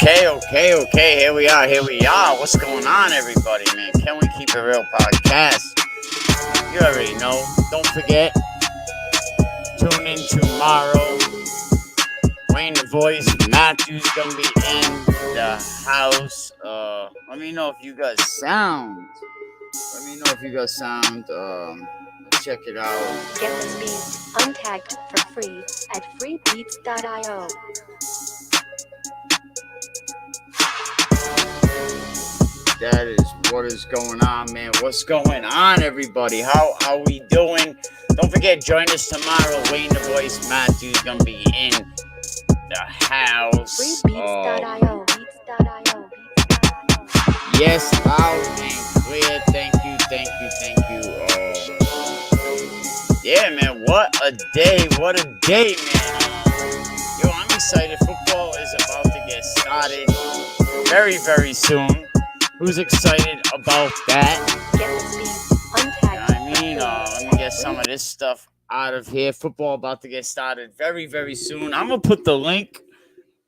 Okay. Here we are. What's going on, everybody, man? Can we keep it real podcast? You already know. Don't forget, tune in tomorrow. Wayne the Voice, Matthew's gonna be in the house. Let me know if you guys sound. Let's check it out. Get this beat untagged for free at freebeats.io. That is what is going on, man. What's going on, everybody? How we doing? Don't forget, join us tomorrow. Wayne the Voice, Matthew's gonna be in the house. Freebeats.io. Yes, loud and clear. Thank you. Yeah, man. What a day, man. Yo, I'm excited. Football is about to get started very, very soon. Who's excited about that? Get this beat untagged. Let me get some of this stuff out of here. Football about to get started very, very soon. I'm gonna put the link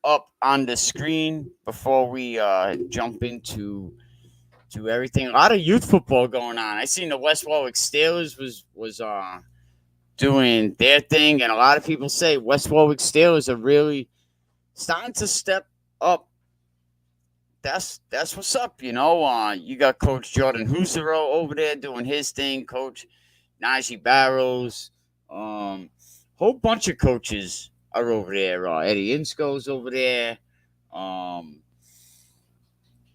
up on the screen before we jump into everything. A lot of youth football going on. I seen the West Warwick Steelers was doing their thing, and a lot of people say West Warwick Steelers are really starting to step up. That's what's up, you know. You got Coach Jordan Husero over there doing his thing, Coach Najee Barrows, whole bunch of coaches are over there. Eddie Insco's over there.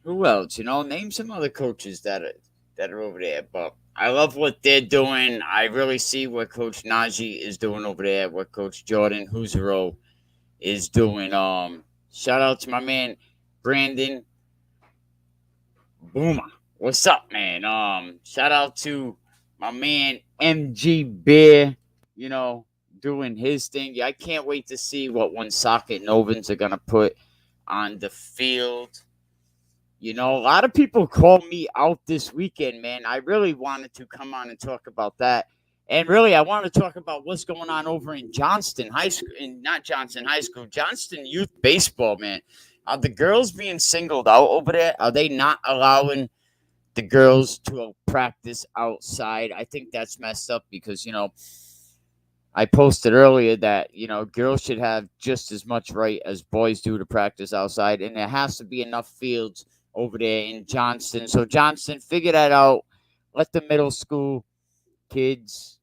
Who else? Name some other coaches that are over there. But I love what they're doing. I really see what Coach Najee is doing over there. What Coach Jordan Husero is doing. Shout out to my man Brandon Boomer. What's up, man? Shout out to my man MG Bear, doing his thing. Yeah, I can't wait to see what Woonsocket Novans are gonna put on the field. A lot of people called me out this weekend, man. I really wanted to come on and talk about that. And really, I want to talk about what's going on over in Johnston High School, not Johnston High School, Johnston Youth Baseball, man. Are the girls being singled out over there? Are they not allowing the girls to practice outside? I think that's messed up because, I posted earlier that, girls should have just as much right as boys do to practice outside. And there has to be enough fields over there in Johnston. So, Johnston, figure that out. Let the middle school kids,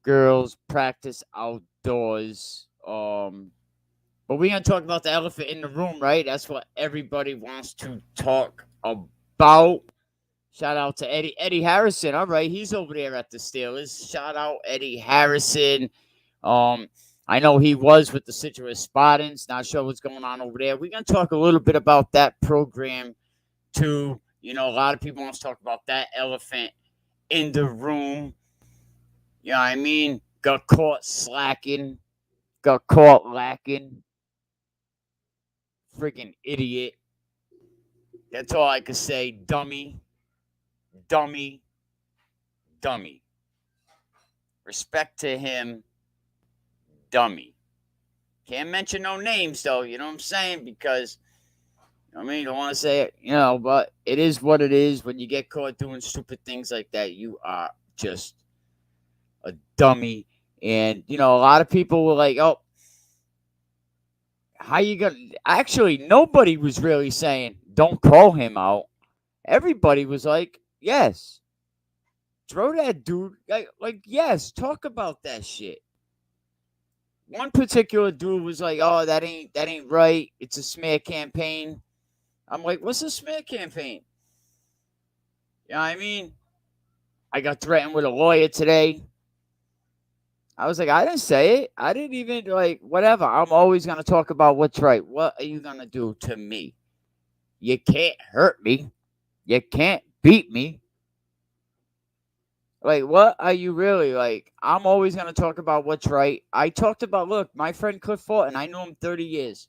girls practice outdoors. But we're going to talk about the elephant in the room, right? That's what everybody wants to talk about. Shout out to Eddie Harrison. All right, he's over there at the Steelers. Shout out Eddie Harrison. I know he was with the Citrus Spartans. Not sure what's going on over there. We're going to talk a little bit about that program, too. A lot of people want to talk about that elephant in the room. You know what I mean? Got caught slacking. Got caught lacking. Freaking idiot. That's all I can say. Dummy. Respect to him. Dummy. Can't mention no names, though. You know what I'm saying? Because, I don't want to say it, but it is what it is. When you get caught doing stupid things like that, you are just a dummy. And, a lot of people were like, oh, how you gonna... Actually, nobody was really saying, don't call him out. Everybody was like, yes. Throw that dude. Like, yes, talk about that shit. One particular dude was like, oh, that ain't right. It's a smear campaign. I'm like, what's a smear campaign? You know what I mean? I got threatened with a lawyer today. I was like, I didn't say it. I didn't even, whatever. I'm always going to talk about what's right. What are you going to do to me? You can't hurt me. You can't beat me. What are you really? I'm always going to talk about what's right. I talked about, look, my friend Cliff Fulton, I knew him 30 years.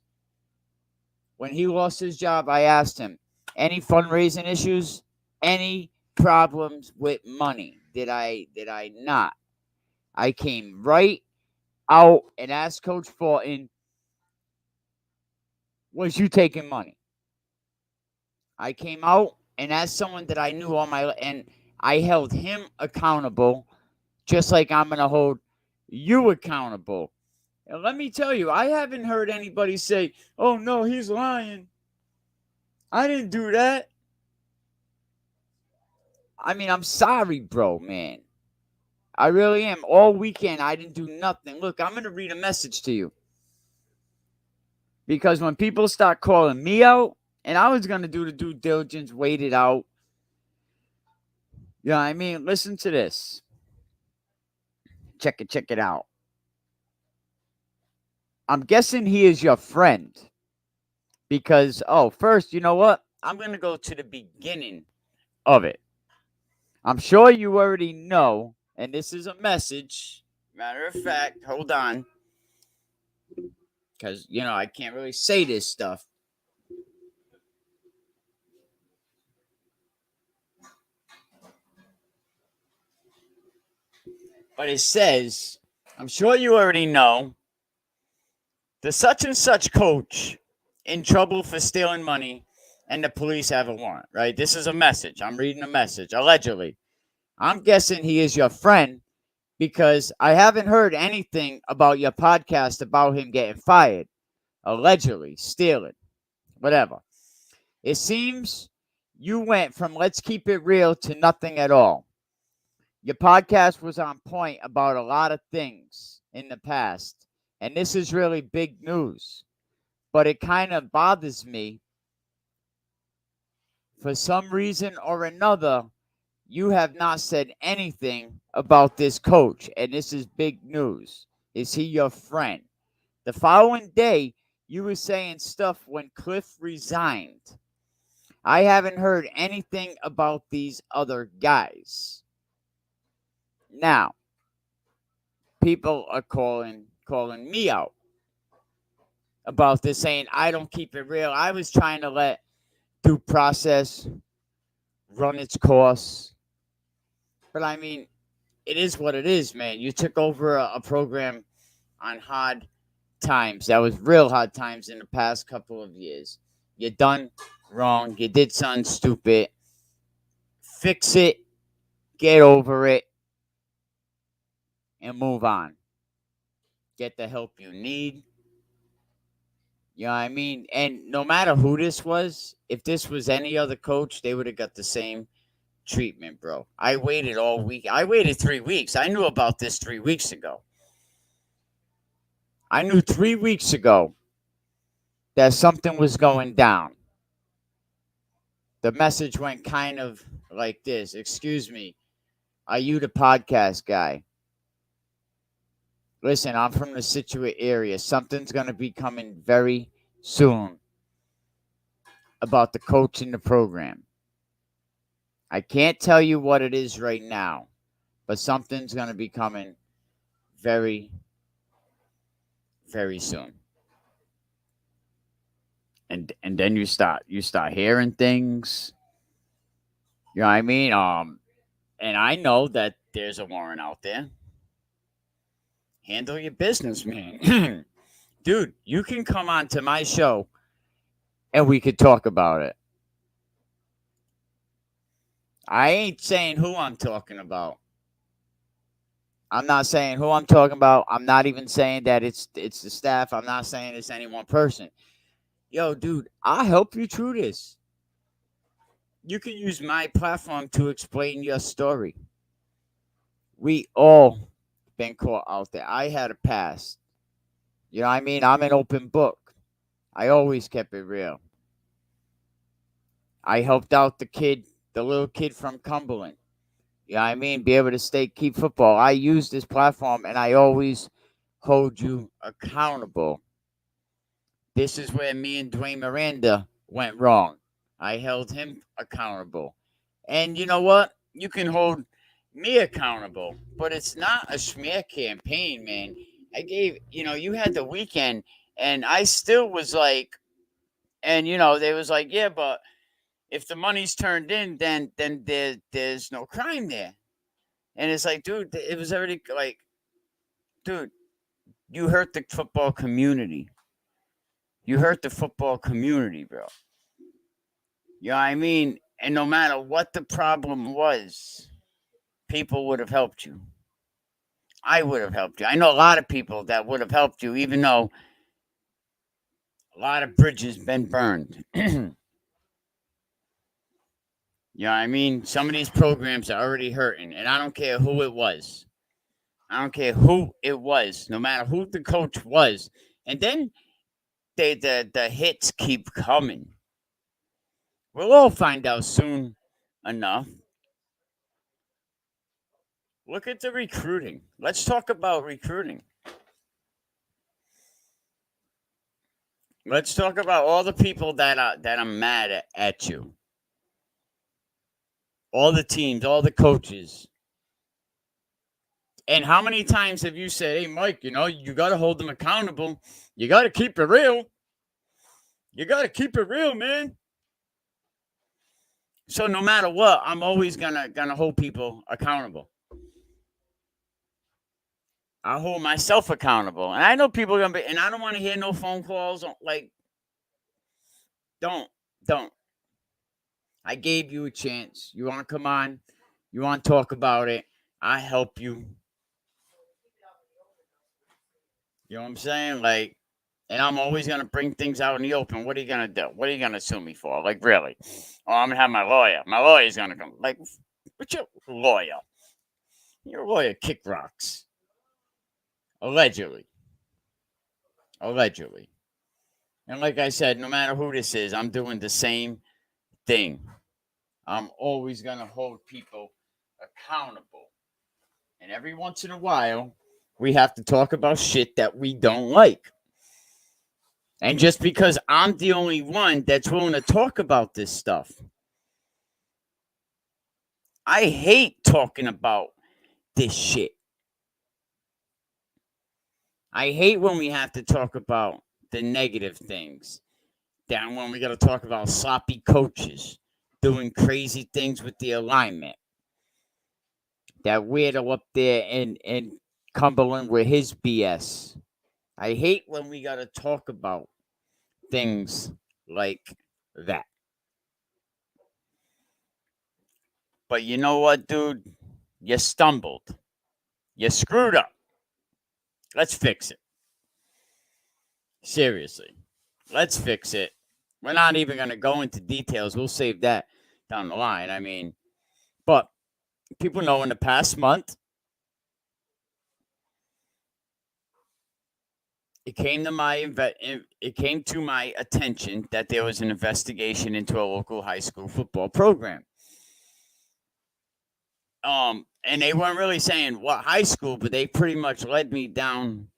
When he lost his job, I asked him, any fundraising issues? Any problems with money? Did I not? I came right out and asked Coach Fulton, was you taking money. I came out, and as someone that I knew and I held him accountable, just like I'm going to hold you accountable. And let me tell you, I haven't heard anybody say, "Oh no, he's lying. I didn't do that." I mean, I'm sorry, bro, man. I really am. All weekend, I didn't do nothing. Look, I'm going to read a message to you. Because when people start calling me out, and I was going to do the due diligence, wait it out. You know what I mean? Listen to this. Check it out. I'm guessing he is your friend. Because, first, you know what? I'm going to go to the beginning of it. I'm sure you already know, and this is a message. Matter of fact, hold on. Because, I can't really say this stuff. But it says, I'm sure you already know, the such and such coach in trouble for stealing money and the police have a warrant, right? This is a message. I'm reading a message, allegedly. I'm guessing he is your friend because I haven't heard anything about your podcast about him getting fired, allegedly stealing, whatever. It seems you went from let's keep it real to nothing at all. Your podcast was on point about a lot of things in the past, and this is really big news. But it kind of bothers me. For some reason or another, you have not said anything about this coach, and this is big news. Is he your friend? The following day, you were saying stuff when Cliff resigned. I haven't heard anything about these other guys. Now, people are calling me out about this, saying I don't keep it real. I was trying to let due process run its course. But I mean, it is what it is, man. You took over a program on hard times. That was real hard times in the past couple of years. You done wrong. You did something stupid. Fix it. Get over it. And move on. Get the help you need. You know what I mean? And no matter who this was, if this was any other coach, they would have got the same treatment, bro. I waited all week. I waited 3 weeks. I knew about this 3 weeks ago. I knew 3 weeks ago that something was going down. The message went kind of like this. Excuse me. Are you the podcast guy? Listen, I'm from the Scituate area. Something's going to be coming very soon about the coach in the program. I can't tell you what it is right now, but something's going to be coming very, very soon. And then you start hearing things. You know what I mean? And I know that there's a warrant out there. Handle your business, man. Dude, you can come on to my show and we could talk about it. I ain't saying who I'm talking about. I'm not saying who I'm talking about. I'm not even saying that it's the staff. I'm not saying it's any one person. Yo, dude, I'll help you through this. You can use my platform to explain your story. We all been caught out there. I had a past. You know what I mean? I'm an open book. I always kept it real. I helped out the little kid from Cumberland. You know what I mean? Be able to keep football. I use this platform and I always hold you accountable. This is where me and Dwayne Miranda went wrong. I held him accountable. And you know what? You can hold me accountable, but it's not a smear campaign, man. You had the weekend, and I still was like, and they was like, yeah, but if the money's turned in, then there's no crime there. And it's like, dude, it was already like, dude, you hurt the football community. You hurt the football community, bro. You know what I mean? And no matter what the problem was, people would have helped you. I would have helped you. I know a lot of people that would have helped you, even though a lot of bridges been burned. You know what I mean? Some of these programs are already hurting, and I don't care who it was. I don't care who it was, no matter who the coach was. And then the hits keep coming. We'll all find out soon enough. Look at the recruiting. Let's talk about recruiting. Let's talk about all the people that are mad at you. All the teams, all the coaches. And how many times have you said, hey, Mike, you got to hold them accountable. You got to keep it real. You got to keep it real, man. So no matter what, I'm always gonna hold people accountable. I hold myself accountable. And I know people are going to be, and I don't want to hear no phone calls. Like, don't. I gave you a chance. You want to come on? You want to talk about it? I help you. You know what I'm saying? Like, and I'm always going to bring things out in the open. What are you going to do? What are you going to sue me for? Like, really? Oh, I'm going to have my lawyer. My lawyer's going to come. Like, what's your lawyer? Your lawyer kick rocks. Allegedly. And like I said, no matter who this is, I'm doing the same thing. I'm always going to hold people accountable. And every once in a while, we have to talk about shit that we don't like. And just because I'm the only one that's willing to talk about this stuff, I hate talking about this shit. I hate when we have to talk about the negative things. Then when we got to talk about sloppy coaches doing crazy things with the alignment. That weirdo up there in Cumberland with his BS. I hate when we got to talk about things like that. But you know what, dude? You stumbled. You screwed up. Let's fix it. Seriously. Let's fix it. We're not even going to go into details. We'll save that down the line. I mean, but people know in the past month, it came to my attention that there was an investigation into a local high school football program. And they weren't really saying what high school, but they pretty much led me down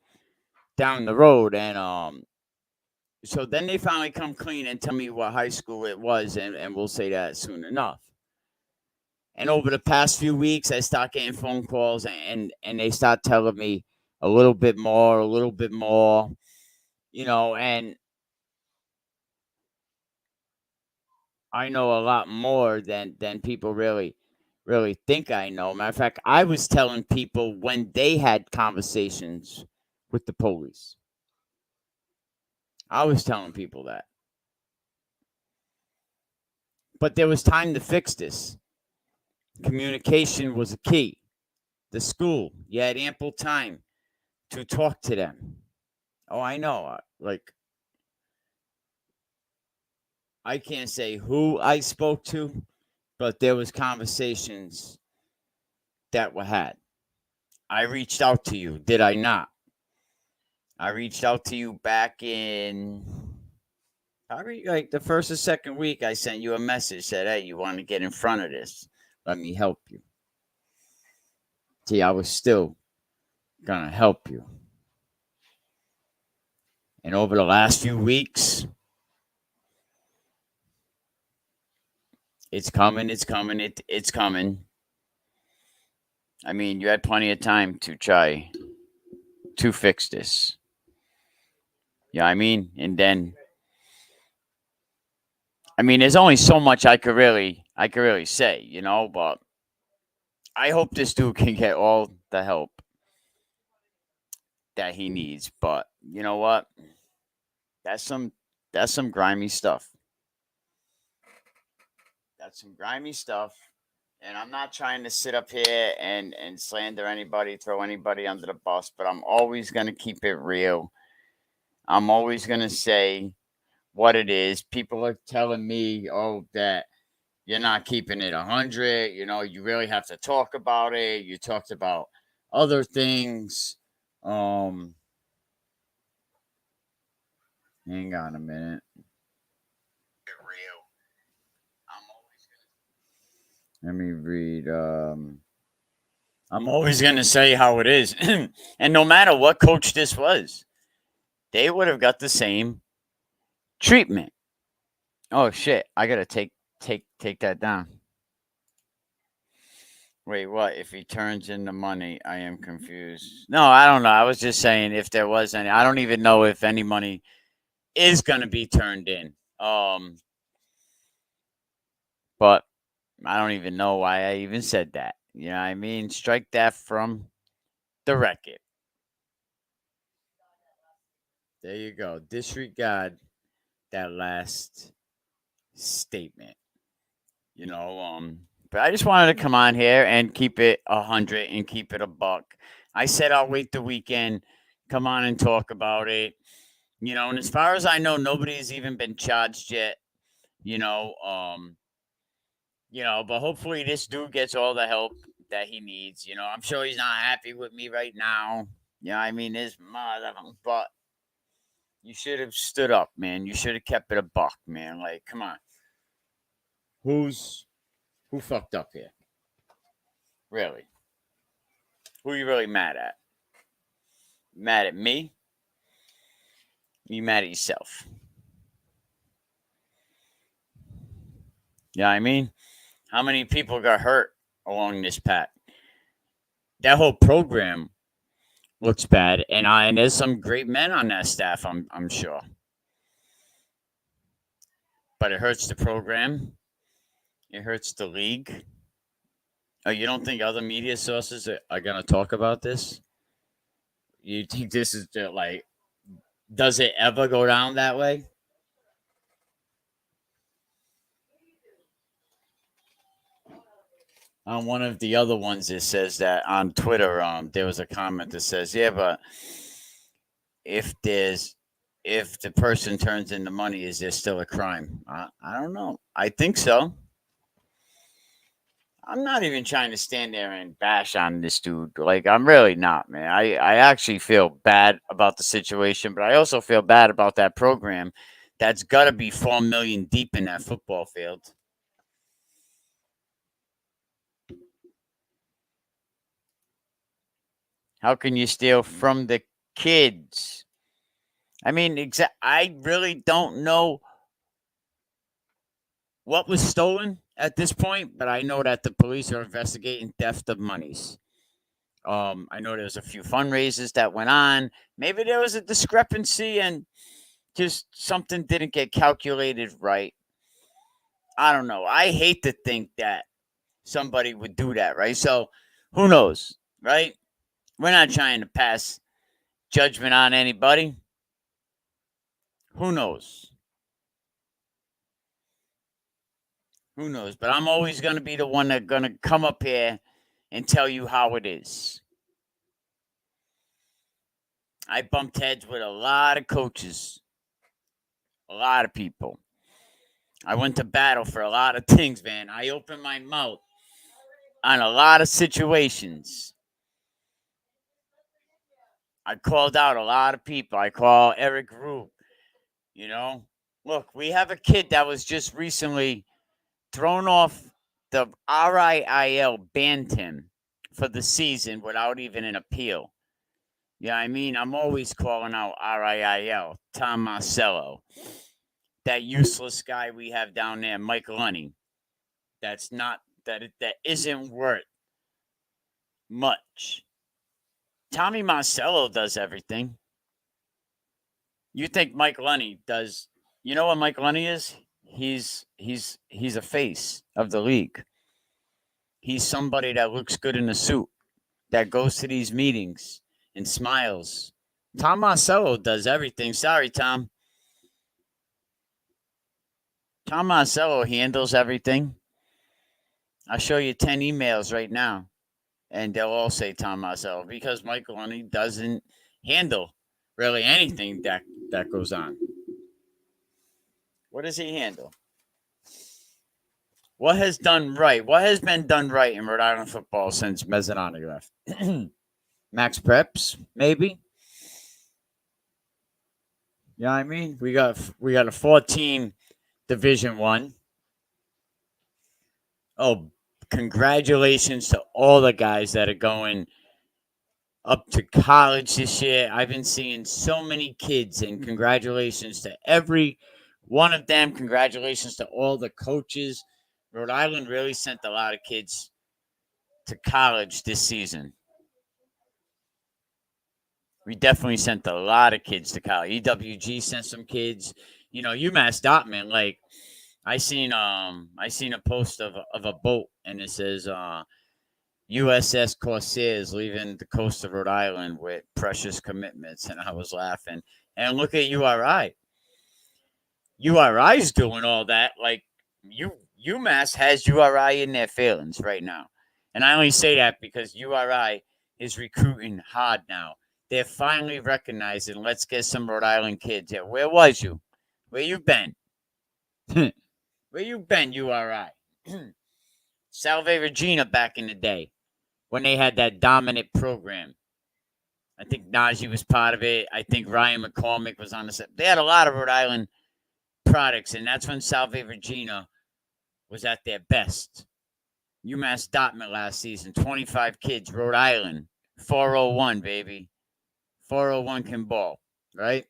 the road. And so then they finally come clean and tell me what high school it was, and we'll say that soon enough. And over the past few weeks, I start getting phone calls, and they start telling me a little bit more, and I know a lot more than people really think I know. Matter of fact, I was telling people when they had conversations with the police. I was telling people that. But there was time to fix this. Communication was a key. The school, you had ample time to talk to them. Oh, I know. I can't say who I spoke to, but there was conversations that were had. I reached out to you, did I not? I reached out to you back in the first or second week. I sent you a message, said, hey, you want to get in front of this? Let me help you. See, I was still going to help you. And over the last few weeks, it's coming. I mean, you had plenty of time to try to fix this. Yeah, I mean, and then, I mean, there's only so much I could really say, but I hope this dude can get all the help that he needs. But you know what? That's some That's some grimy stuff. That's some grimy stuff. And I'm not trying to sit up here and slander anybody, throw anybody under the bus, but I'm always going to keep it real. I'm always going to say what it is. People are telling me, oh, that you're not keeping it 100. You know, you really have to talk about it. You talked about other things. Hang on a minute. Let me read. I'm always going to say how it is. And no matter what coach this was, they would have got the same treatment. Oh shit! I gotta take that down. Wait, what? If he turns in the money, I am confused. No, I don't know. I was just saying if there was any. I don't even know if any money is gonna be turned in. But I don't even know why I even said that. You know what I mean? Strike that from the record. There you go. Disregard that last statement. You know, but I just wanted to come on here and keep it 100 and keep it a buck. I said I'll wait the weekend, come on and talk about it. You know, and as far as I know, nobody's even been charged yet. You know, but hopefully this dude gets all the help that he needs. You know, I'm sure he's not happy with me right now. Yeah, I mean, his mother, but you should have stood up, man. You should have kept it a buck, man. Like, come on. Who fucked up here? Really? Who are you really mad at? Mad at me? You mad at yourself? Yeah, I mean, how many people got hurt along this path? That whole program looks bad, and there's some great men on that staff. I'm sure, but it hurts the program. It hurts the league. Oh, you don't think other media sources are going to talk about this? You think this is like, does it ever go down that way? On one of the other ones, it says that on Twitter, there was a comment that says, "Yeah, but if the person turns in the money, is there still a crime?" I don't know. I think so. I'm not even trying to stand there and bash on this dude. Like, I'm really not, man. I actually feel bad about the situation, but I also feel bad about that program that's got to be 4 million deep in that football field. How can you steal from the kids? I mean, I really don't know what was stolen at this point, but I know that the police are investigating theft of monies. I know there's a few fundraisers that went on. Maybe there was a discrepancy and just something didn't get calculated right. I don't know. I hate to think that somebody would do that, right? So who knows, right? We're not trying to pass judgment on anybody. Who knows? Who knows? But I'm always going to be the one that's going to come up here and tell you how it is. I bumped heads with a lot of coaches, a lot of people. I went to battle for a lot of things, man. I opened my mouth on a lot of situations. I called out a lot of people. I call Eric Rube. You know, look, we have a kid that was just recently thrown off the RIIL, banned him for the season without even an appeal. Yeah, I mean, I'm always calling out RIIL, Tom Marcello, that useless guy we have down there, Mike Lunny. That isn't worth much. Tommy Marcello does everything. You think Mike Lunny does? You know what Mike Lunny is? He's a face of the league. He's somebody that looks good in a suit, that goes to these meetings and smiles. Tom Marcello does everything. Sorry, Tom. Tom Marcello handles everything. I'll show you 10 emails right now, and they'll all say Tom Marcello because Mike Maloney doesn't handle really anything that goes on. What does he handle? What has done right? What has been done right in Rhode Island football since Mezzanotte left? Max Preps, maybe. You know what I mean? We got a 14 Division One. Oh, congratulations to all the guys that are going up to college this year. I've been seeing so many kids, and congratulations to every one of them. Congratulations to all the coaches. Rhode Island really sent a lot of kids to college this season. We definitely sent a lot of kids to college. EWG sent some kids. You know, UMass Dartmouth, like I seen a post of a boat, and it says USS Corsairs leaving the coast of Rhode Island with precious commitments, and I was laughing. And look at URI. URI's doing all that. Like UMass has URI in their feelings right now, and I only say that because URI is recruiting hard now. They're finally recognizing. Let's get some Rhode Island kids here. Where was you? Where you been? Where you been, URI? Salve Regina back in the day when they had that dominant program. I think Najee was part of it. I think Ryan McCormick was on the set. They had a lot of Rhode Island products, and that's when Salve Regina was at their best. UMass Dartmouth last season, 25 kids, Rhode Island, 401, baby. 401 can ball, right?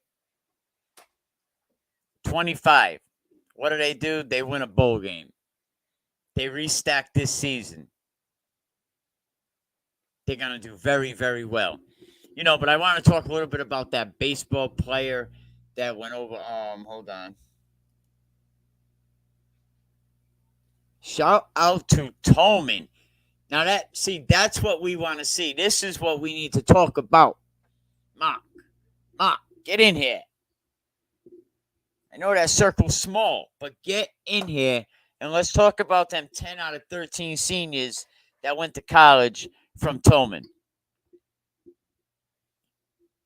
25. What do? They win a bowl game. They restack this season. They're going to do very, very well. You know, but I want to talk a little bit about that baseball player that went over. Hold on. Shout out to Tolman. Now that's what we want to see. This is what we need to talk about. Mark, get in here. I know that circle's small, but get in here and let's talk about them 10 out of 13 seniors that went to college from Tolman.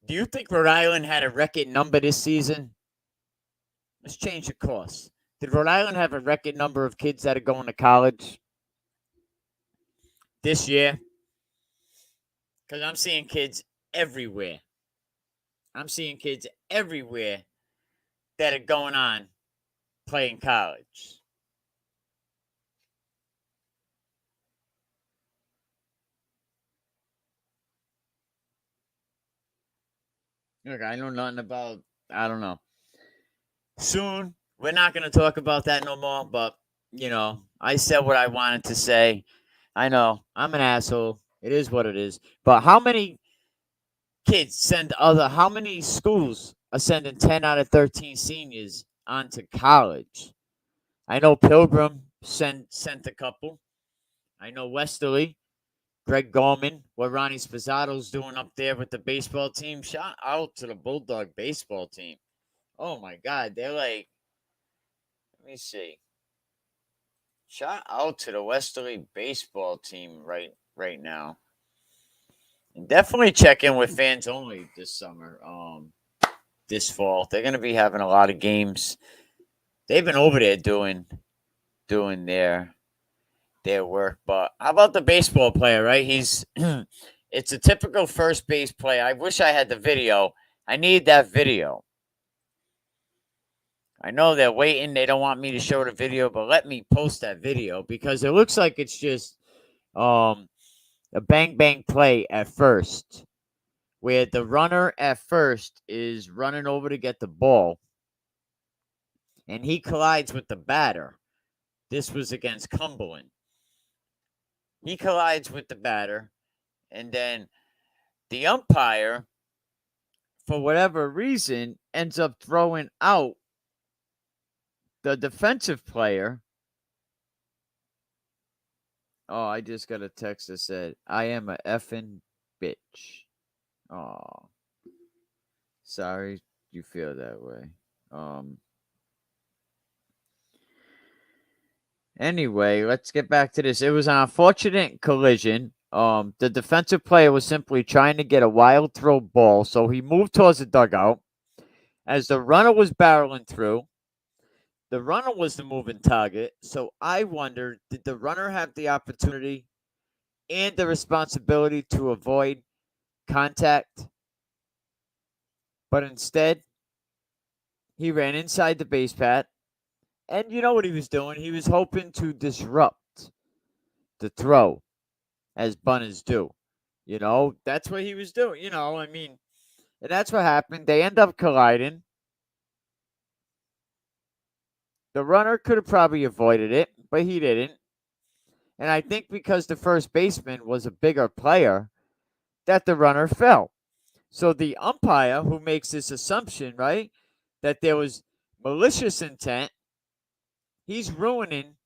Do you think Rhode Island had a record number this season? Let's change the course. Did Rhode Island have a record number of kids that are going to college this year? Because I'm seeing kids everywhere. I'm seeing kids everywhere that are going on playing college. Look, I know nothing about, I don't know. Soon, we're not going to talk about that no more, but, you know, I said what I wanted to say. I know, I'm an asshole. It is what it is. But how many how many schools are sending 10 out of 13 seniors on to college? I know Pilgrim sent a couple. I know Westerly, Greg Gorman, what Ronnie Spossato's doing up there with the baseball team. Shout out to the Bulldog baseball team. Oh my God, they're like, let me see. Shout out to the Westerly baseball team right now. And definitely check in with Fans Only this summer. This fall. They're gonna be having a lot of games. They've been over there doing their work. But how about the baseball player, right? He's it's a typical first base play. I wish I had the video. I need that video. I know they're waiting. They don't want me to show the video, but let me post that video because it looks like it's just a bang bang play at first, where the runner at first is running over to get the ball, and he collides with the batter. This was against Cumberland. He collides with the batter, and then the umpire, for whatever reason, ends up throwing out the defensive player. Oh, I just got a text that said, I am a effing bitch. Oh, sorry you feel that way. Anyway, let's get back to this. It was an unfortunate collision. The defensive player was simply trying to get a wild throw ball, so he moved towards the dugout. As the runner was barreling through, the runner was the moving target. So I wonder, did the runner have the opportunity and the responsibility to avoid contact? But instead, he ran inside the base pad. And you know what he was doing? He was hoping to disrupt the throw, as bunners do. That's what he was doing. And that's what happened. They end up colliding. The runner could have probably avoided it, but he didn't. And I think because the first baseman was a bigger player, that the runner fell. So the umpire who makes this assumption, right, that there was malicious intent, he's ruining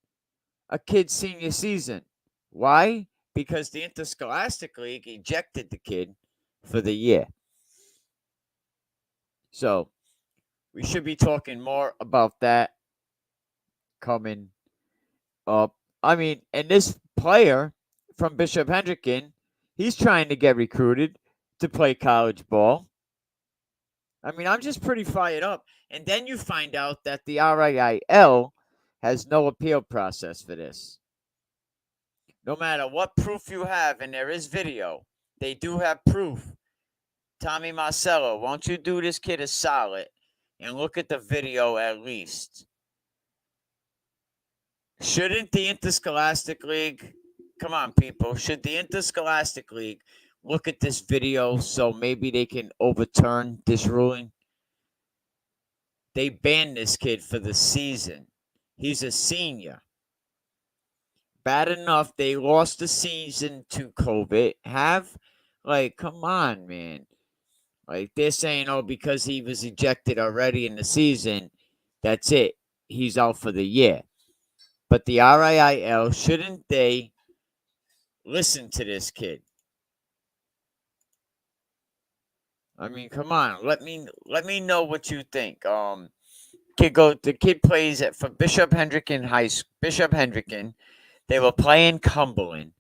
a kid's senior season. Why? Because the Interscholastic League ejected the kid for the year. So we should be talking more about that coming up. And this player from Bishop Hendricken, he's trying to get recruited to play college ball. I'm just pretty fired up. And then you find out that the RIIL has no appeal process for this. No matter what proof you have, and there is video, they do have proof. Tommy Marcello, won't you do this kid a solid and look at the video at least? Shouldn't the Interscholastic League, come on, people, should the Interscholastic League look at this video so maybe they can overturn this ruling? They banned this kid for the season. He's a senior. Bad enough they lost the season to COVID. Come on, man. They're saying, because he was ejected already in the season, that's it. He's out for the year. But the RIIL, shouldn't they listen to this kid? Come on. Let me know what you think. The kid plays for Bishop Hendricken High School. Bishop Hendricken. They were playing Cumberland.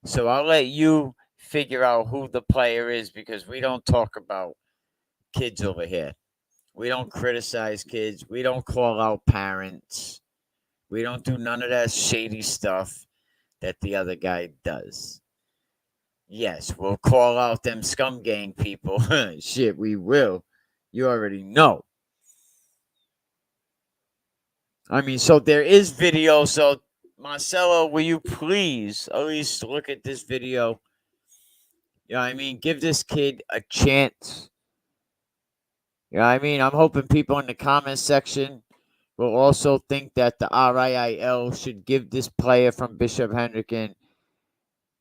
So I'll let you figure out who the player is because we don't talk about kids over here. We don't criticize kids. We don't call out parents. We don't do none of that shady stuff that the other guy does. Yes, we'll call out them scum gang people. Shit, we will. You already know. So there is video. So, Marcelo, will you please at least look at this video? Give this kid a chance. I'm hoping people in the comment section will also think that the RIIL should give this player from Bishop Hendricken,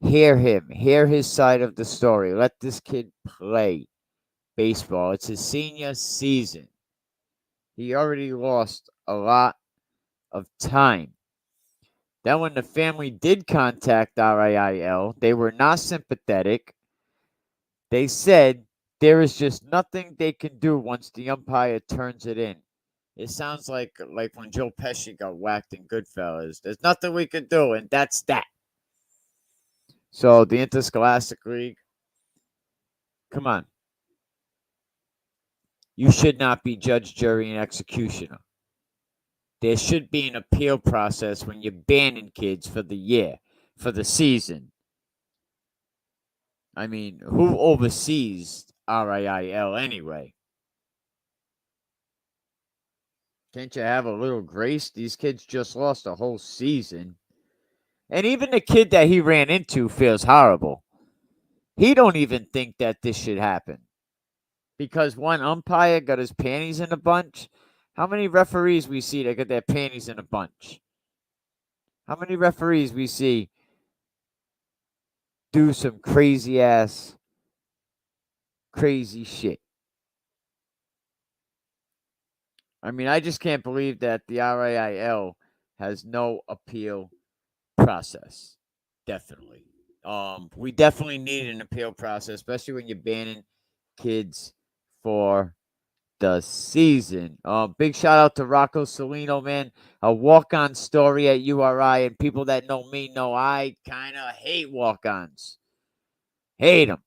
hear his side of the story. Let this kid play baseball. It's his senior season. He already lost a lot of time. Then when the family did contact RIIL, they were not sympathetic. They said there is just nothing they can do once the umpire turns it in. It sounds like when Joe Pesci got whacked in Goodfellas. There's nothing we could do, and that's that. So the Interscholastic League, come on. You should not be judge, jury, and executioner. There should be an appeal process when you're banning kids for the year, for the season. Who oversees RIIL anyway? Can't you have a little grace? These kids just lost a whole season. And even the kid that he ran into feels horrible. He don't even think that this should happen. Because one umpire got his panties in a bunch. How many referees we see that got their panties in a bunch? How many referees we see do some crazy shit? I just can't believe that the RIIL has no appeal process. Definitely. We definitely need an appeal process, especially when you're banning kids for the season. Big shout out to Rocco Salino, man. A walk-on story at URI, and people that know me know I kind of hate walk-ons. Hate them.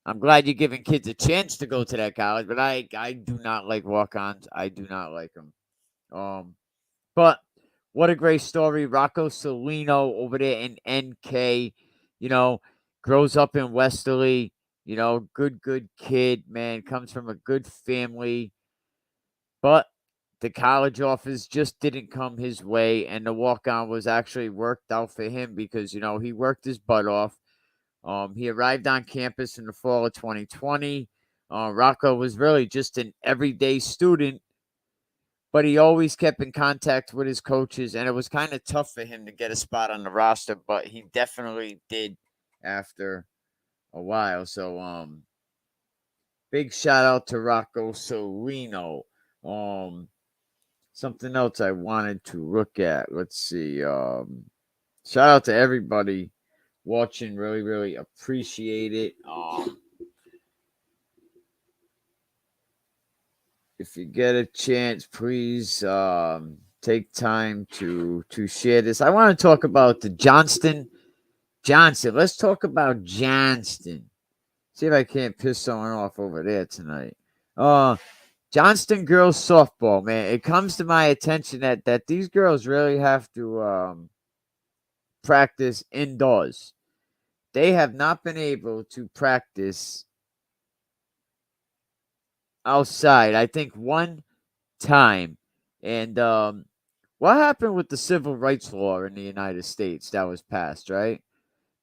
I'm glad you're giving kids a chance to go to that college, but I do not like walk-ons. I do not like them. But what a great story. Rocco Salino over there in NK, grows up in Westerly, good kid, man, comes from a good family. But the college offers just didn't come his way, and the walk-on was actually worked out for him because, he worked his butt off. He arrived on campus in the fall of 2020. Rocco was really just an everyday student, but he always kept in contact with his coaches, and it was kind of tough for him to get a spot on the roster, but he definitely did after a while. So, big shout out to Rocco Solino. Something else I wanted to look at. Let's see. Shout out to everybody watching. Really, really appreciate it. If you get a chance, please take time to share this. I want to talk about the Johnson. Let's talk about Johnston. See if I can't piss someone off over there tonight. Johnston girls softball, man. It comes to my attention that these girls really have to practice indoors. They have not been able to practice outside. I think one time. And what happened with the civil rights law in the United States that was passed, right?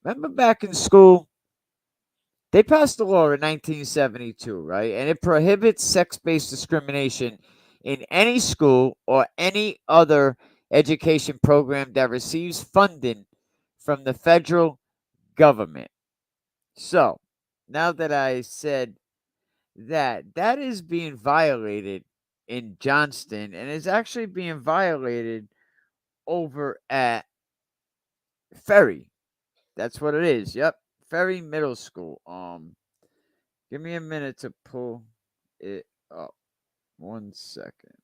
Remember back in school, they passed a law in 1972, right? And it prohibits sex-based discrimination in any school or any other education program that receives funding from the federal government. So, now that I said that is being violated in Johnston, and is actually being violated over at Ferry. That's what it is. Yep. Ferry Middle School. Give me a minute to pull it up. 1 second.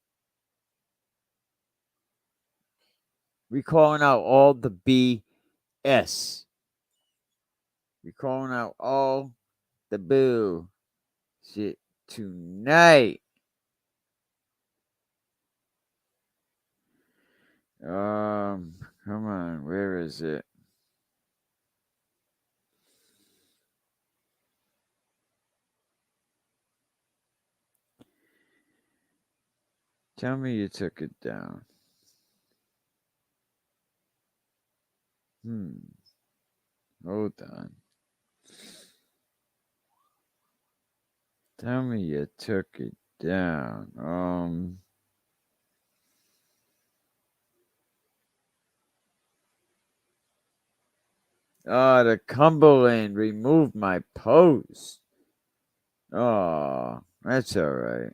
We calling out all the BS. We calling out all the boo shit tonight. Come on, where is it? Tell me you took it down. Hold on. Tell me you took it down. The Cumberland removed my post. Oh, that's all right.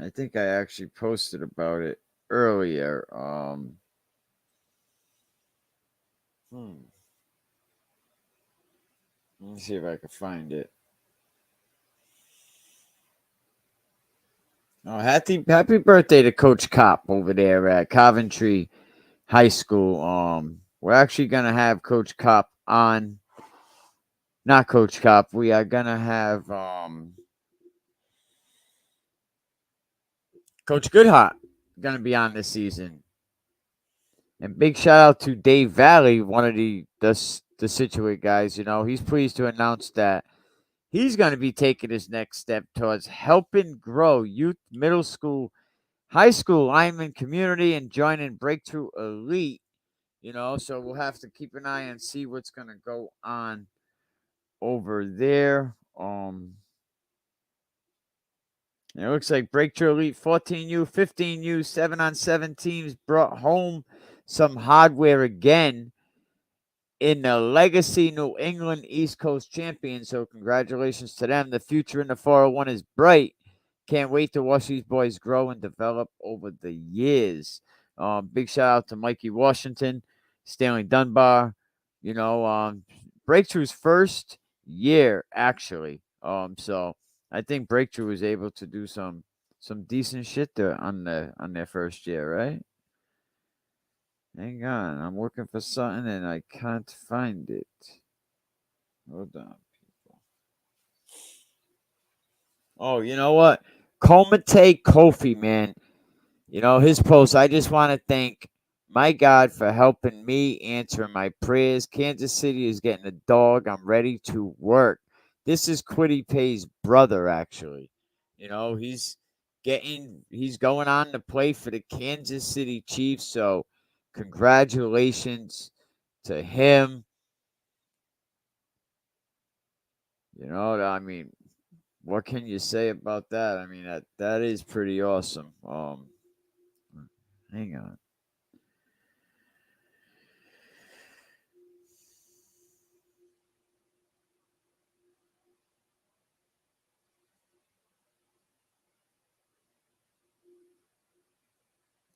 I think I actually posted about it earlier. Let me see if I can find it. Oh, happy birthday to Coach Kopp over there at Coventry High School. We're actually gonna have Coach Kopp on. Not Coach Kopp. We are gonna have Coach Goodhart gonna be on this season. And big shout out to Dave Valley, one of the Situate guys. He's pleased to announce that he's going to be taking his next step towards helping grow youth, middle school, high school lineman community and joining Breakthrough Elite. So we'll have to keep an eye and see what's going to go on over there. It looks like Breakthrough Elite 14U, 15U, 7-on-7 teams brought home some hardware again in the Legacy New England East Coast Champions. So congratulations to them. The future in the 401 is bright. Can't wait to watch these boys grow and develop over the years. Big shout out to Mikey Washington. Stanley Dunbar. Breakthrough's first year actually. So I think Breakthrough was able to do some decent shit there on their first year, right? Hang on, I'm looking for something and I can't find it. Hold on, people. Oh, you know what? Komite Kofi, man. His post, I just want to thank my God for helping me answer my prayers. Kansas City is getting a dog. I'm ready to work. This is Quiddy Pay's brother, actually. He's going on to play for the Kansas City Chiefs. So congratulations to him. I mean, what can you say about that? I mean, that is pretty awesome. Hang on.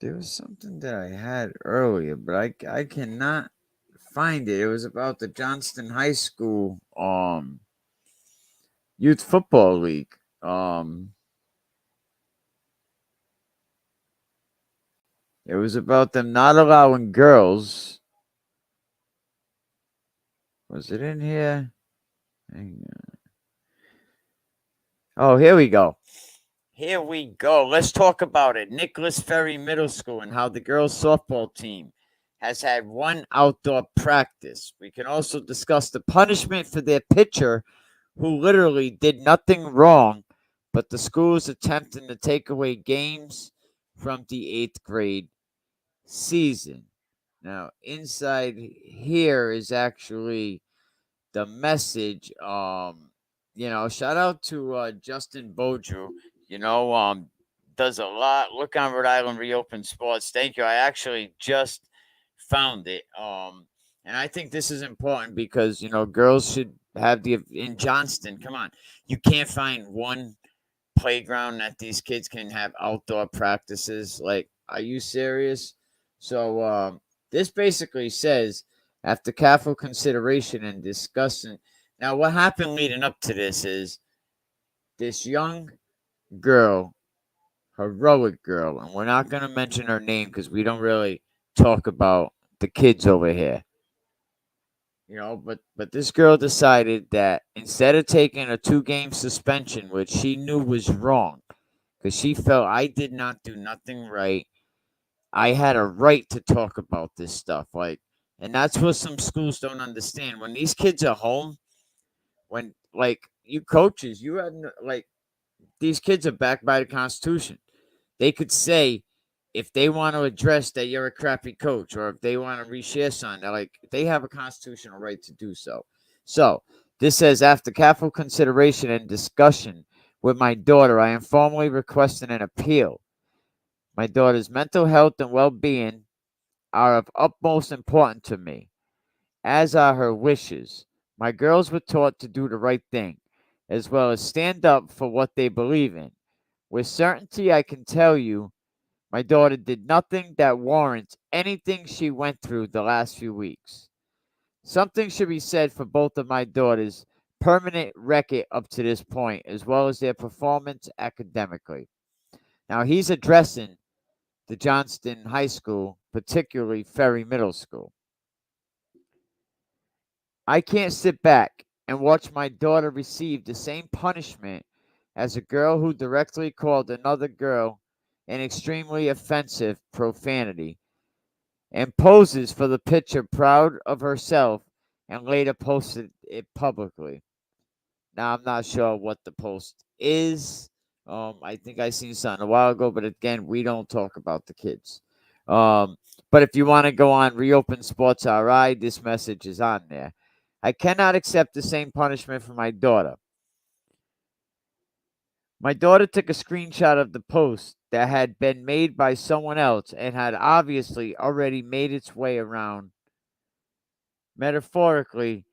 There was something that I had earlier, but I cannot find it. It was about the Johnston High School youth football league. It was about them not allowing girls. Was it in here? Hang on. Oh, here we go. Here we go. Let's talk about it. Nicholas Ferry Middle School and how the girls softball team has had one outdoor practice. We can also discuss the punishment for their pitcher who literally did nothing wrong, but the school is attempting to take away games from the 8th grade season. Now, inside here is actually the message. Shout out to Justin Boju. Does a lot. Look on Rhode Island Reopen Sports. Thank you. I actually just found it. And I think this is important because girls should have in Johnston. Come on, you can't find one playground that these kids can have outdoor practices. Like, are you serious? So this basically says after careful consideration and discussing. Now, what happened leading up to this is this young girl, heroic girl, and we're not going to mention her name because we don't really talk about the kids over here. But this girl decided that instead of taking a 2-game suspension, which she knew was wrong, because she felt I did not do nothing right, I had a right to talk about this stuff. And that's what some schools don't understand. When these kids are home, when you coaches, you have these kids are backed by the Constitution. They could say if they want to address that you're a crappy coach, or if they want to reshare something, they have a constitutional right to do so. So this says, after careful consideration and discussion with my daughter, I am formally requesting an appeal. My daughter's mental health and well-being are of utmost importance to me, as are her wishes. My girls were taught to do the right thing, as well as stand up for what they believe in. With certainty, I can tell you my daughter did nothing that warrants anything she went through the last few weeks. Something should be said for both of my daughters' permanent record up to this point, as well as their performance academically. Now, he's addressing the Johnston High School, particularly Ferry Middle School. I can't sit back and watch my daughter receive the same punishment as a girl who directly called another girl an extremely offensive profanity and poses for the picture proud of herself and later posted it publicly. Now, I'm not sure what the post is. I think I seen something a while ago, but again, we don't talk about the kids. But if you want to go on Reopen Sports RI, this message is on there. I cannot accept the same punishment for my daughter. My daughter took a screenshot of the post that had been made by someone else and had obviously already made its way around. Metaphorically,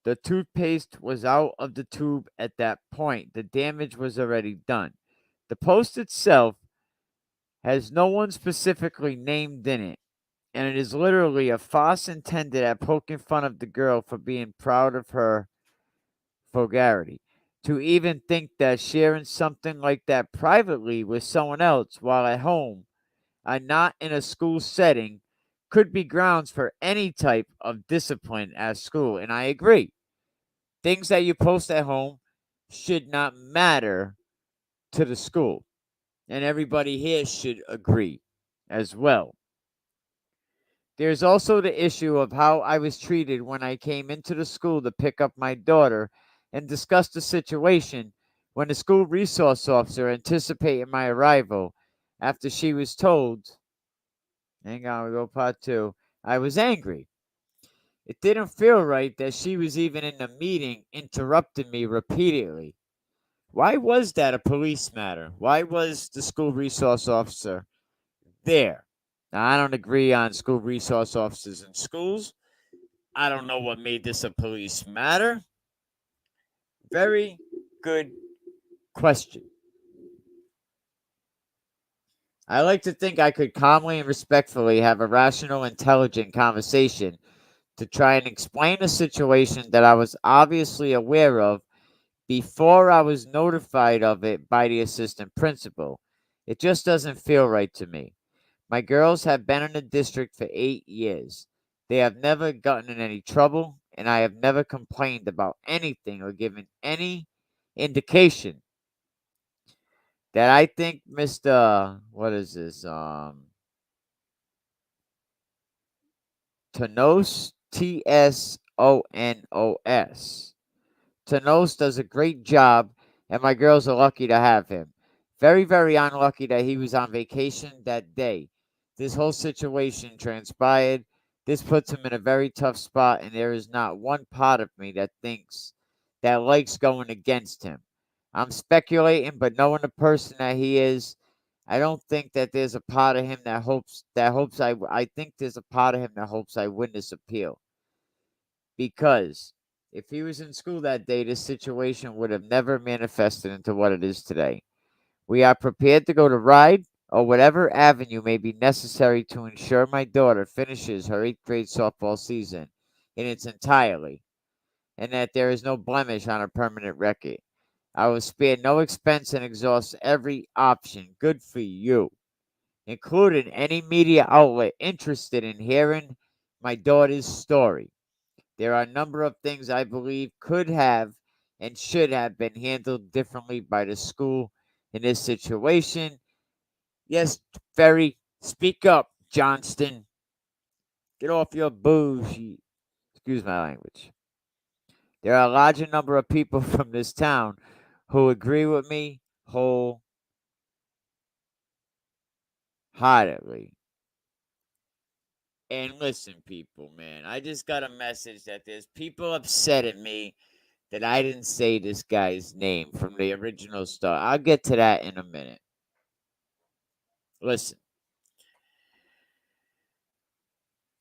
the toothpaste was out of the tube at that point. The damage was already done. The post itself has no one specifically named in it. And it is literally a farce intended at poking fun of the girl for being proud of her vulgarity. To even think that sharing something like that privately with someone else while at home and not in a school setting could be grounds for any type of discipline at school. And I agree. Things that you post at home should not matter to the school. And everybody here should agree as well. There's also the issue of how I was treated when I came into the school to pick up my daughter and discuss the situation when the school resource officer anticipated my arrival after she was told, hang on, we go part two, I was angry. It didn't feel right that she was even in the meeting interrupting me repeatedly. Why was that a police matter? Why was the school resource officer there? Now, I don't agree on school resource officers in schools. I don't know what made this a police matter. Very good question. I like to think I could calmly and respectfully have a rational, intelligent conversation to try and explain a situation that I was obviously aware of before I was notified of it by the assistant principal. It just doesn't feel right to me. My girls have been in the district for 8 years. They have never gotten in any trouble, and I have never complained about anything or given any indication that I think Mr. What is this? Tonos, Tsonos. Tanos does a great job, and my girls are lucky to have him. Very, very unlucky that he was on vacation that day. This whole situation transpired. This puts him in a very tough spot, and there is not one part of me that thinks that likes going against him. I'm speculating, but knowing the person that he is, I don't think that there's a part of him I think there's a part of him that hopes I win this appeal. Because if he was in school that day, this situation would have never manifested into what it is today. We are prepared to go to ride or whatever avenue may be necessary to ensure my daughter finishes her 8th grade softball season in its entirety and that there is no blemish on her permanent record. I will spare no expense and exhaust every option. Good for you, including any media outlet interested in hearing my daughter's story. There are a number of things I believe could have and should have been handled differently by the school in this situation. Yes, very. Speak up, Johnston. Get off your bougie. Excuse my language. There are a larger number of people from this town who agree with me wholeheartedly. And listen, people, man, I just got a message that there's people upset at me that I didn't say this guy's name from the original start. I'll get to that in a minute. Listen,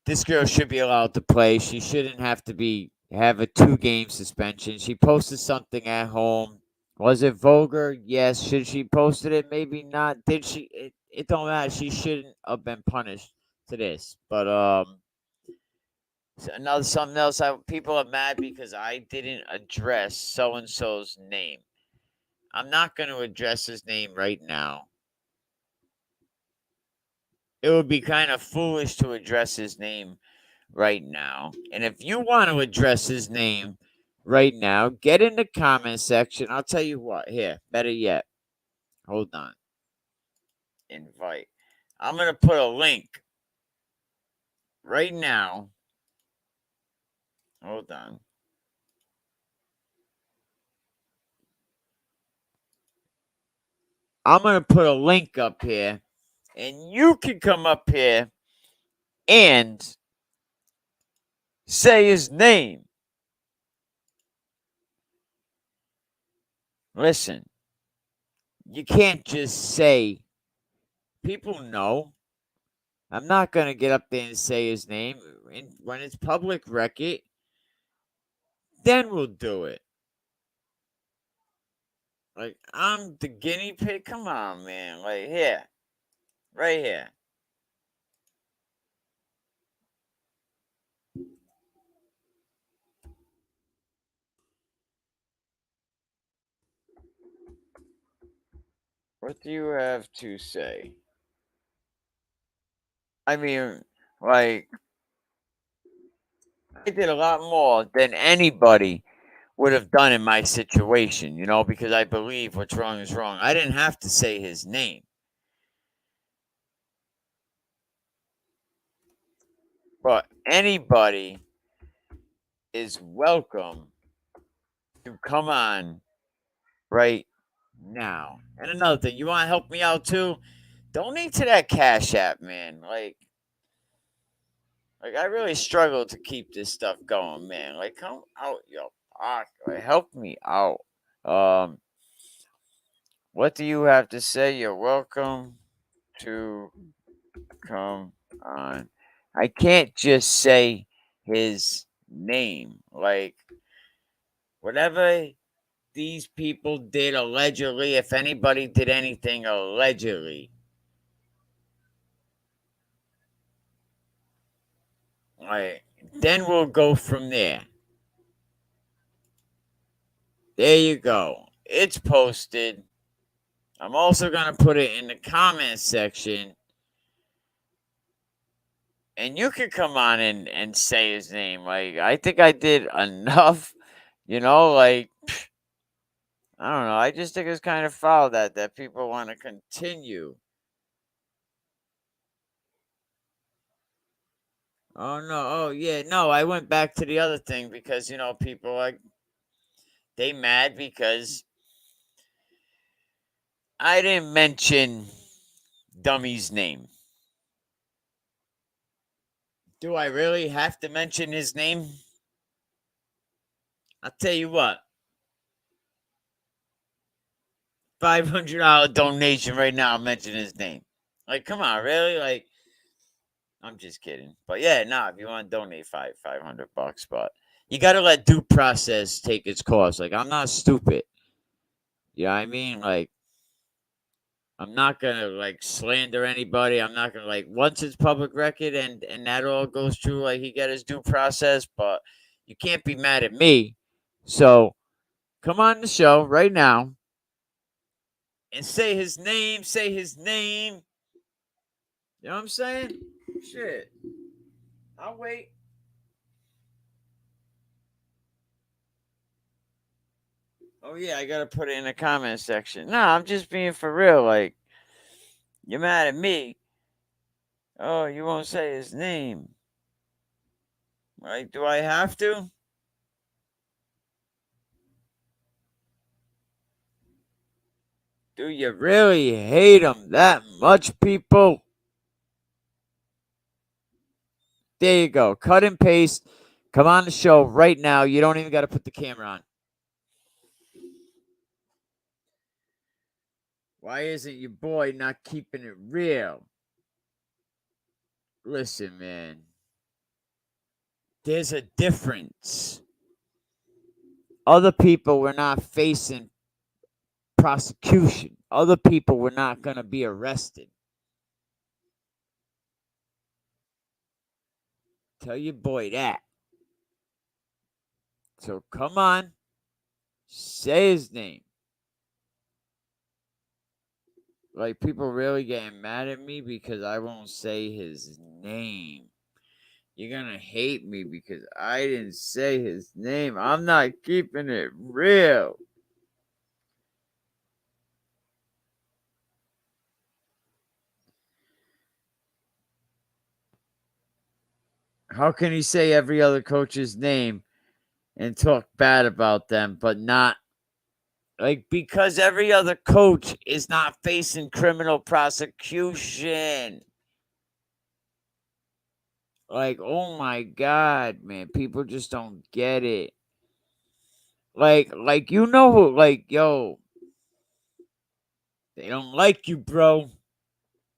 this girl should be allowed to play. She shouldn't have to have a 2-game suspension. She posted something at home. Was it vulgar? Yes. Should she posted it? Maybe not. Did she? It don't matter. She shouldn't have been punished to this. But another something else. People are mad because I didn't address so and so's name. I'm not going to address his name right now. It would be kind of foolish to address his name right now. And if you want to address his name right now, get in the comment section. I'll tell you what. Here, better yet. Hold on. Invite. I'm going to put a link right now. Hold on. I'm going to put a link up here, and you can come up here and say his name. Listen, you can't just say, people know. I'm not going to get up there and say his name. When it's public record, then we'll do it. Like, I'm the guinea pig. Come on, man. Like, here. Right here. What do you have to say? I mean, like, I did a lot more than anybody would have done in my situation, because I believe what's wrong is wrong. I didn't have to say his name. But anybody is welcome to come on right now. And another thing, you want to help me out too? Donate to that Cash App, man. Like I really struggle to keep this stuff going, man. Like, come out your pocket. Like, help me out. Um, what do you have to say? You're welcome to come on. I can't just say his name. Like, whatever these people did allegedly, if anybody did anything allegedly, like, then we'll go from there. There you go. It's posted. I'm also going to put it in the comment section. And you can come on and say his name. Like, I think I did enough, like, I don't know. I just think it's kind of foul that people want to continue. Oh, no. Oh, yeah. No, I went back to the other thing because, people, like, they mad because I didn't mention Dummy's name. Do I really have to mention his name? I'll tell you what. $500 donation right now. Mention his name. Like, come on, really? Like, I'm just kidding. But yeah, if you want to donate $500, but you gotta let due process take its course. Like, I'm not stupid. You know what I mean? Like, I'm not gonna like slander anybody. I'm not gonna like once it's public record and that all goes through, like he got his due process, but you can't be mad at me. So come on the show right now and say his name, say his name. You know what I'm saying? Shit. I'll wait. Oh yeah, I gotta put it in the comment section. No, I'm just being for real. Like, you're mad at me. Oh, you won't say his name. Like, do I have to? Do you really hate him that much, people? There you go. Cut and paste. Come on the show right now. You don't even got to put the camera on. Why isn't your boy not keeping it real? Listen, man. There's a difference. Other people were not facing prosecution. Other people were not going to be arrested. Tell your boy that. So come on. Say his name. Like, people really getting mad at me because I won't say his name. You're gonna hate me because I didn't say his name. I'm not keeping it real. How can he say every other coach's name and talk bad about them, but not like because every other coach is not facing criminal prosecution? Like, oh my God, man, people just don't get it. Like, who, like, yo, they don't like you, bro.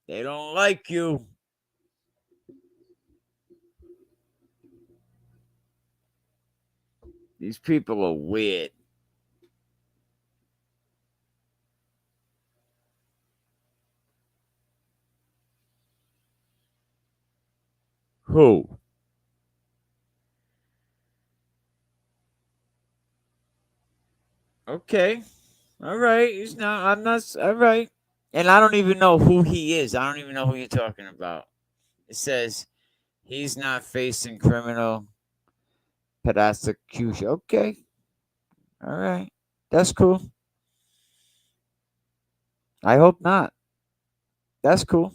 They don't like you. These people are weird. Who? Okay. All right. He's not. I'm not. All right. And I don't even know who he is. I don't even know who you're talking about. It says he's not facing criminal prosecution. Okay. All right. That's cool. I hope not. That's cool.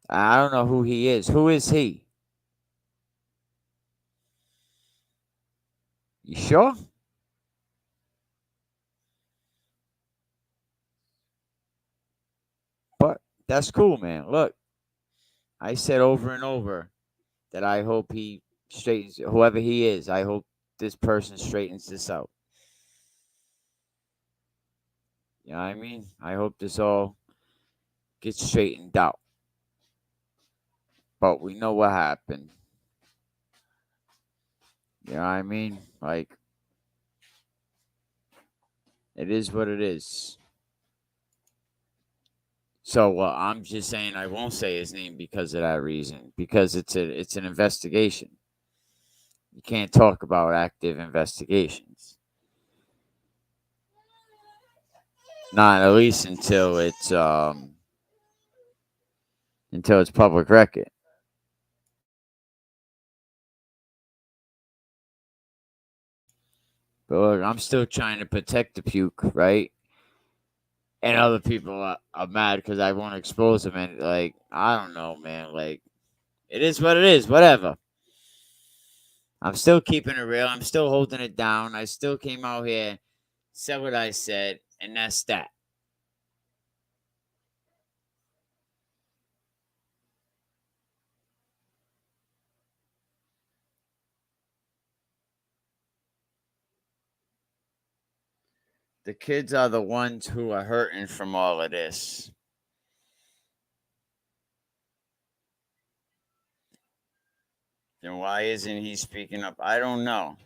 I don't know who he is. Who is he? You sure? But that's cool, man. Look, I said over and over that I hope he straightens whoever he is. I hope this person straightens this out. You know what I mean? I hope this all gets straightened out. But we know what happened. You know what I mean? Like, it is what it is. So I'm just saying I won't say his name because of that reason. Because it's an investigation. You can't talk about active investigations. Not at least until it's public record. But look, I'm still trying to protect the puke, right? And other people are mad because I won't expose them. And like, I don't know, man. Like, it is what it is. Whatever. I'm still keeping it real. I'm still holding it down. I still came out here, said what I said, and that's that. The kids are the ones who are hurting from all of this. Then why isn't he speaking up? I don't know.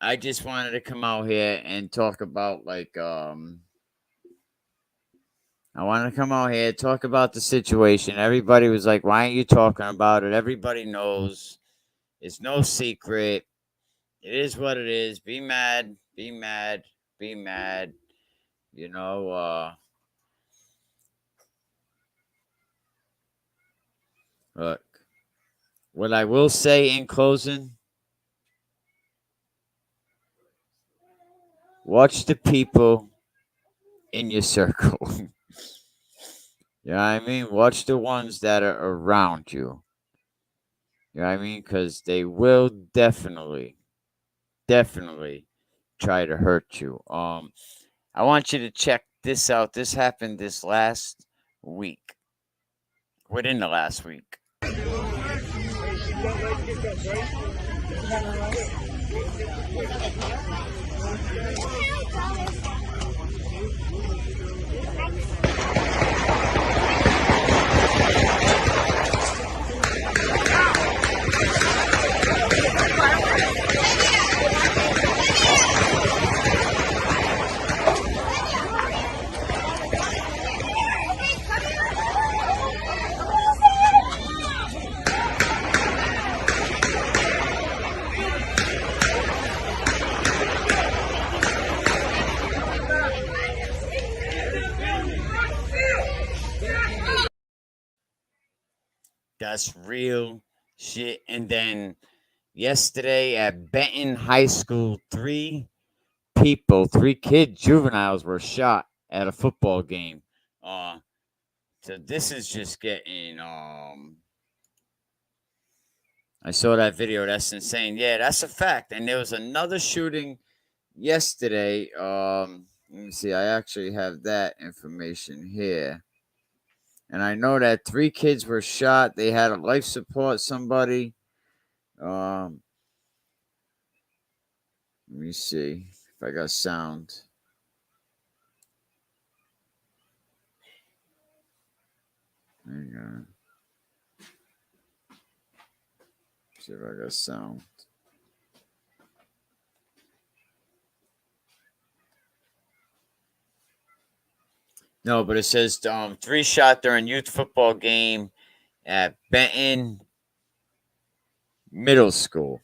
I just wanted to come out here and talk about I wanted to come out here, talk about the situation. Everybody was like, why aren't you talking about it? Everybody knows. It's no secret. It is what it is. Be mad, be mad, be mad. You know, look. What I will say in closing, watch the people in your circle. You know what I mean? Watch the ones that are around you. You know what I mean? Because they will definitely try to hurt you. I want you to check this out. This happened this last week. Within the last week. That's real shit. And then yesterday at Benton High School, three kids, juveniles were shot at a football game. So this is just getting I saw that video. That's insane. Yeah, that's a fact. And there was another shooting yesterday. Let me see. I actually have that information here. And I know that three kids were shot. They had a life support somebody. Let me see if I got sound. Hang on. See if I got sound. No, but it says three shot during youth football game at Benton Middle School.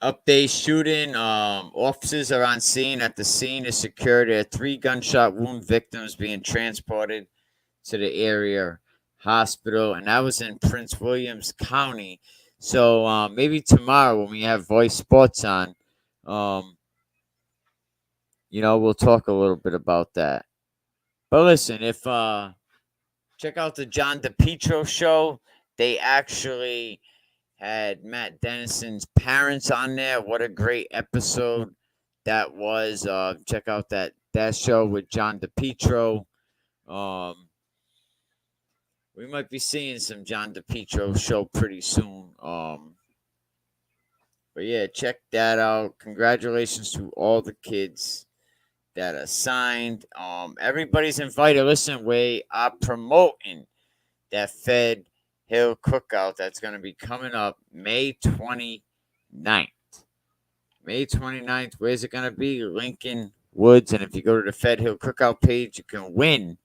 Update shooting. Officers are on scene. At the scene is secured. There are 3 gunshot wound victims being transported to the area hospital, and that was in Prince Williams County. So maybe tomorrow when we have Voice Sports on, we'll talk a little bit about that. But listen, if check out the John DePietro show. They actually had Matt Dennison's parents on there. What a great episode that was. Check out that show with John DePietro. We might be seeing some John DePietro show pretty soon. But yeah, check that out. Congratulations to all the kids that are signed. Everybody's invited. Listen, we are promoting that Fed Hill Cookout that's going to be coming up May 29th. May 29th. Where's it going to be? Lincoln Woods. And if you go to the Fed Hill Cookout page, you can win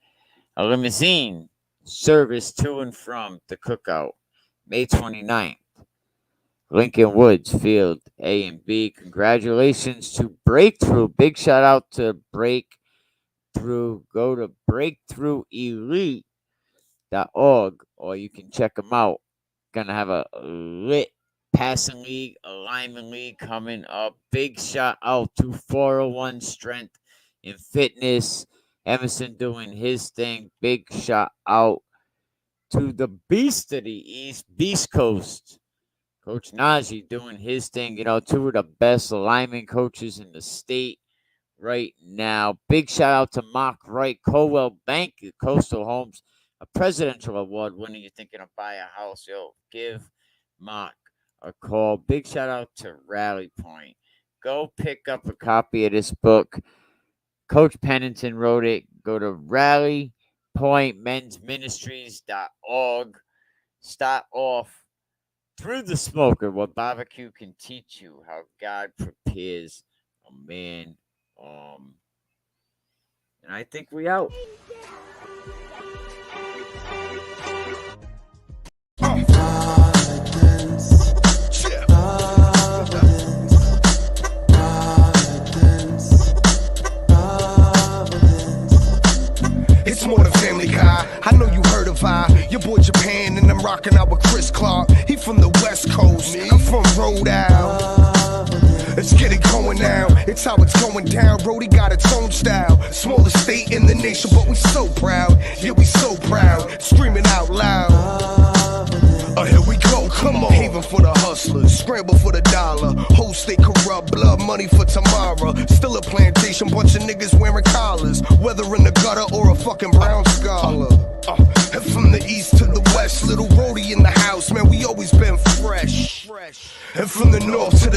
a limousine service to and from the cookout. May 29th. Lincoln Woods, Field A and B. Congratulations to Breakthrough. Big shout out to Breakthrough. Go to breakthroughelite.org or you can check them out. Gonna have a lit passing league, alignment league coming up. Big shout out to 401 Strength and Fitness. Emerson doing his thing. Big shout out to the Beast of the Beast Coast. Coach Najee doing his thing. 2 of the best alignment coaches in the state right now. Big shout out to Mark Wright, Coldwell Bank, Coastal Homes, a presidential award winner. You're thinking of buy a house, give Mark a call. Big shout out to Rally Point. Go pick up a copy of this book. Coach Pennington wrote it. Go to rallypointmensministries.org. Start off through the smoker, what barbecue can teach you, how God prepares a man. And I think we out. It's more than Family Guy. I know you heard of your boy Japan, and I'm rocking out with Chris Clark. He from the West Coast, I'm from Rhode Island. Let's get it going now. It's how it's going down. Rhodey got its own style. Smallest state in the nation, but we so proud. Yeah, we so proud. Screaming out loud. Here we go, come on. Haven for the hustlers, scramble for the dollar. Whole state corrupt, blood money for tomorrow. Still a plantation, bunch of niggas wearing collars. Whether in the gutter or a fucking brown scholar. And from the east to the west, little Rhodey in the house, man, we always been fresh. And from the north to the